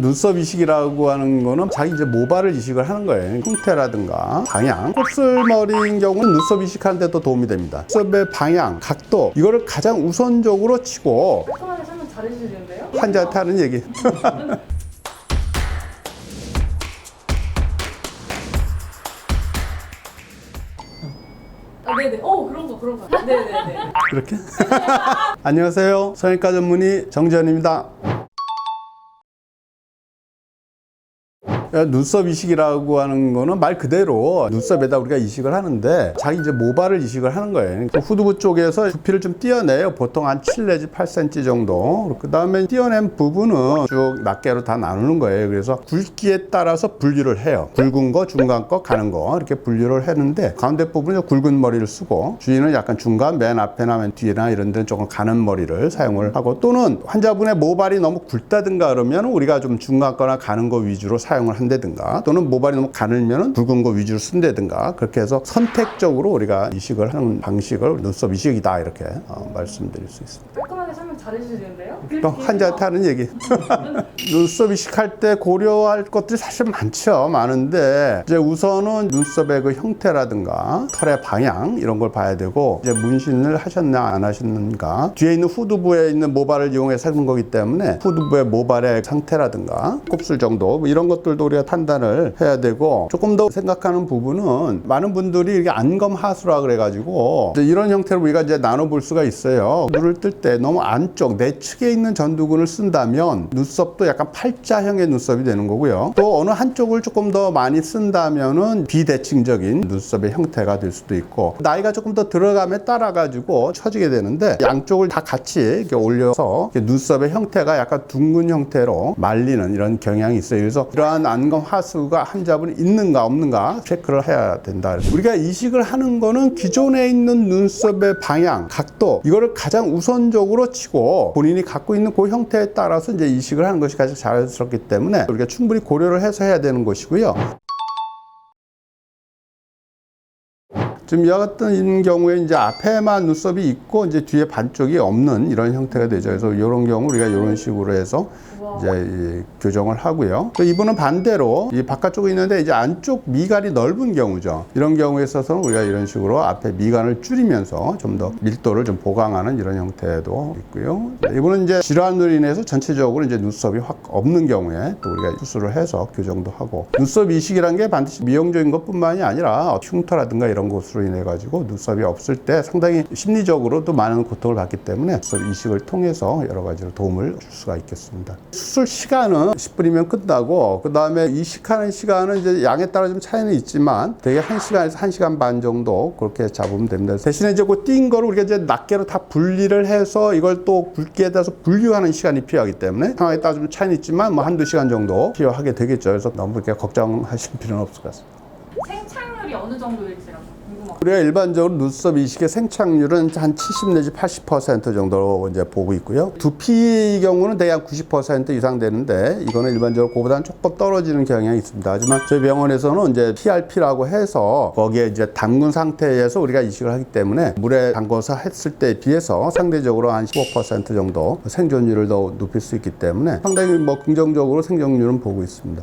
눈썹 이식이라고 하는 거는 자기 이제 모발을 이식을 하는 거예요. 형태라든가 방향. 곱슬머리인 경우는 눈썹 이식하는 데 더 도움이 됩니다. 눈썹의 방향, 각도 이거를 가장 우선적으로 치고 깔끔하게 설명 잘해주시는데요? 환자한테 하는 얘기. 네네. 그런 거. 네네네. 이렇게? 안녕하세요. 성형외과 전문의 정지현입니다. 눈썹 이식이라고 하는 거는 말 그대로 눈썹에다 우리가 이식을 하는데 자기 이제 모발을 이식을 하는 거예요. 후두부 쪽에서 두피를 좀 떼어내요. 보통 한 7 내지 8cm 정도. 그 다음에 떼어낸 부분은 쭉 낱개로 다 나누는 거예요. 그래서 굵기에 따라서 분류를 해요. 굵은 거, 중간 거, 가는 거 이렇게 분류를 했는데 가운데 부분은 굵은 머리를 쓰고 주위는 약간 중간, 맨 앞에나 맨 뒤나 이런 데는 조금 가는 머리를 사용을 하고 또는 환자분의 모발이 너무 굵다든가 그러면 우리가 좀 중간 거나 가는 거 위주로 사용을 한다든가 또는 모발이 너무 가늘면 굵은 거 위주로 쓴다든가 그렇게 해서 선택적으로 우리가 이식을 하는 방식을 눈썹 이식이다 이렇게 말씀드릴 수 있습니다. 깔끔하게 설명 잘해주시는데요? 또 환자한테 하는 얘기. 눈썹 이식할 때 고려할 것들이 사실 많은데 이제 우선은 눈썹의 그 형태라든가 털의 방향 이런 걸 봐야 되고 이제 문신을 하셨나 안 하셨는가 뒤에 있는 후두부에 있는 모발을 이용해서 하는 거기 때문에 후두부의 모발의 상태라든가 곱슬 정도 뭐 이런 것들도 우리가 판단을 해야 되고 조금 더 생각하는 부분은 많은 분들이 이렇게 안검하수라 그래가지고 이제 이런 형태로 우리가 이제 나눠볼 수가 있어요. 눈을 뜰 때 너무 안쪽 내측에 있는 전두근을 쓴다면 눈썹도 약간 팔자형의 눈썹이 되는 거고요. 또 어느 한쪽을 조금 더 많이 쓴다면은 비대칭적인 눈썹의 형태가 될 수도 있고 나이가 조금 더 들어감에 따라 가지고 처지게 되는데 양쪽을 다 같이 이렇게 올려서 이렇게 눈썹의 형태가 약간 둥근 형태로 말리는 이런 경향이 있어요. 그래서 이러한 안검 하수가 환자분이 있는가 없는가 체크를 해야 된다. 우리가 이식을 하는 거는 기존에 있는 눈썹의 방향, 각도 이거를 가장 우선적으로 치고 본인이 갖고 있는 그 형태에 따라서 이제 이식을 하는 것이 가장 자연스럽기 때문에 우리가 충분히 고려를 해서 해야 되는 것이고요. 지금 이와 같은 경우에 이제 앞에만 눈썹이 있고 이제 뒤에 반쪽이 없는 이런 형태가 되죠. 그래서 이런 경우 우리가 이런 식으로 해서 이제 교정을 하고요. 또 이분은 반대로 이 바깥쪽에 있는데 이제 안쪽 미간이 넓은 경우죠. 이런 경우에 있어서는 우리가 이런 식으로 앞에 미간을 줄이면서 좀 더 밀도를 좀 보강하는 이런 형태도 있고요. 이분은 이제 질환으로 인해서 전체적으로 이제 눈썹이 확 없는 경우에 또 우리가 수술을 해서 교정도 하고 눈썹 이식이란 게 반드시 미용적인 것뿐만이 아니라 흉터라든가 이런 것으로 인해 가지고 눈썹이 없을 때 상당히 심리적으로도 많은 고통을 받기 때문에 눈썹 이식을 통해서 여러 가지로 도움을 줄 수가 있겠습니다. 수술 시간은 10분이면 끝나고 그 다음에 이식하는 시간은 이제 양에 따라 좀 차이는 있지만 대개 1시간에서 1시간 반 정도 그렇게 잡으면 됩니다. 대신에 이제 그 띈 거를 우리가 이제 낱개로 다 분리를 해서 이걸 또 굵기에 따라서 분류하는 시간이 필요하기 때문에 상황에 따라 좀 차이는 있지만 뭐 한두 시간 정도 필요하게 되겠죠. 그래서 너무 그렇게 걱정하실 필요는 없을 것 같습니다. 생착률이 어느 정도일지라고 궁금합니다. 우리가 일반적으로 눈썹 이식의 생착률은 한 70 내지 80% 정도로 이제 보고 있고요. 두피 경우는 대략 90% 이상 되는데 이거는 일반적으로 그보다는 조금 떨어지는 경향이 있습니다. 하지만 저희 병원에서는 이제 PRP라고 해서 거기에 이제 담근 상태에서 우리가 이식을 하기 때문에 물에 담궈서 했을 때에 비해서 상대적으로 한 15% 정도 생존율을 더 높일 수 있기 때문에 상당히 뭐 긍정적으로 생존율은 보고 있습니다.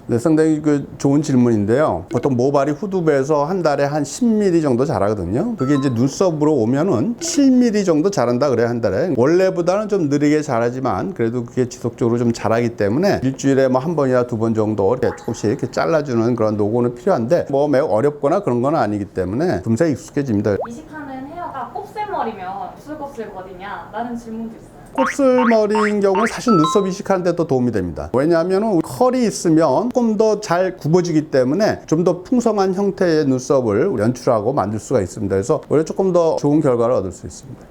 네, 상당히 좋은 질문인데요. 보통 모발이 후두부에서 한 달에 한 10mm 정도 자라거든요. 그게 이제 눈썹으로 오면은 7mm 정도 자란다 그래요, 한 달에. 원래보다는 좀 느리게 자라지만 그래도 그게 지속적으로 좀 자라기 때문에 일주일에 뭐 한 번이나 두 번 정도 이렇게 조금씩 이렇게 잘라주는 그런 노고는 필요한데 뭐 매우 어렵거나 그런 건 아니기 때문에 금세 익숙해집니다. 이식하는 헤어가 곱슬머리면 곱슬곱슬거리냐? 라는 질문도 있어요. 곱슬머리인 경우는 사실 눈썹 이식하는 데 더 도움이 됩니다. 왜냐하면 컬이 있으면 조금 더 잘 굽어지기 때문에 좀 더 풍성한 형태의 눈썹을 연출하고 만들 수가 있습니다. 그래서 오히려 조금 더 좋은 결과를 얻을 수 있습니다.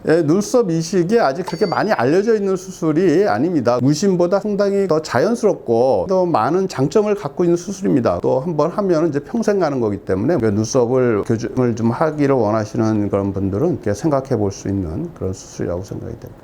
예, 눈썹 이식이 아직 그렇게 많이 알려져 있는 수술이 아닙니다. 문신보다 상당히 더 자연스럽고 더 많은 장점을 갖고 있는 수술입니다. 또 한 번 하면 이제 평생 가는 거기 때문에 눈썹을 교정을 좀 하기를 원하시는 그런 분들은 생각해 볼 수 있는 그런 수술이라고 생각이 됩니다.